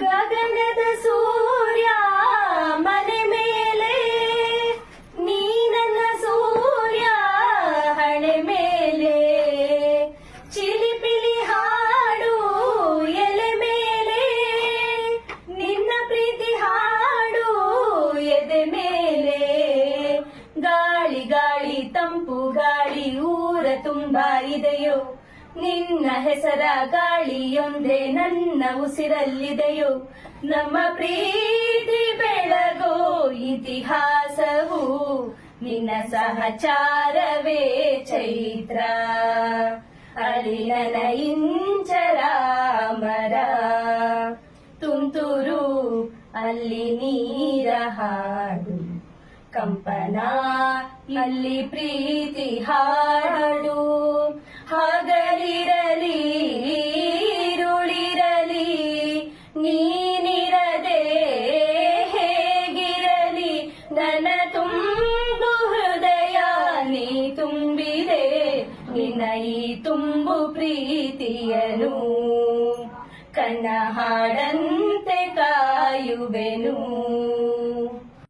ಗಗನದ ಸೂರ್ಯ ಮನೆ ಮೇಲೆ, ನೀ ನನ್ನ ಸೂರ್ಯ ಹಣೆ ಮೇಲೆ, ಚಿಲಿಪಿಲಿ ಹಾಡು ಎಲೆ ಮೇಲೆ, ನಿನ್ನ ಪ್ರೀತಿ ಹಾಡು ಎದೆ ಮೇಲೆ. ಗಾಳಿ ಗಾಳಿ ತಂಪು ಗಾಳಿ ಊರ ತುಂಬ ಇದೆಯೋ, ನಿನ್ನ ಹೆಸರ ಗಾಳಿಯೊಂದೇ ನನ್ನ ಉಸಿರಲ್ಲಿದೆಯೋ. ನಮ್ಮ ಪ್ರೀತಿ ಬೆಳಗೋ ಇತಿಹಾಸವು ನಿನ್ನ ಸಹಚಾರವೇ ಚೈತ್ರ. ಅಲಿನನ ಇಂಚರ ಮರ ತುಂತುರು ಅಲ್ಲಿ ನೀರ ಹಾಡು, ಕಂಪನ ಅಲ್ಲಿ ಪ್ರೀತಿ ಹಾಡು. ಹಗಲಿರಲಿ ಇರುಳಿರಲಿ ನೀನಿರದೆ ಹೇಗಿರಲಿ, ನನ್ನ ತುಂಬು ಹೃದಯ ನೀ ತುಂಬಿದೆ, ನಿನ್ನ ಈ ತುಂಬು ಪ್ರೀತಿಯನು ಕಣ್ಣ ಹಾಡಂತೆ ಕಾಯುವೆನು.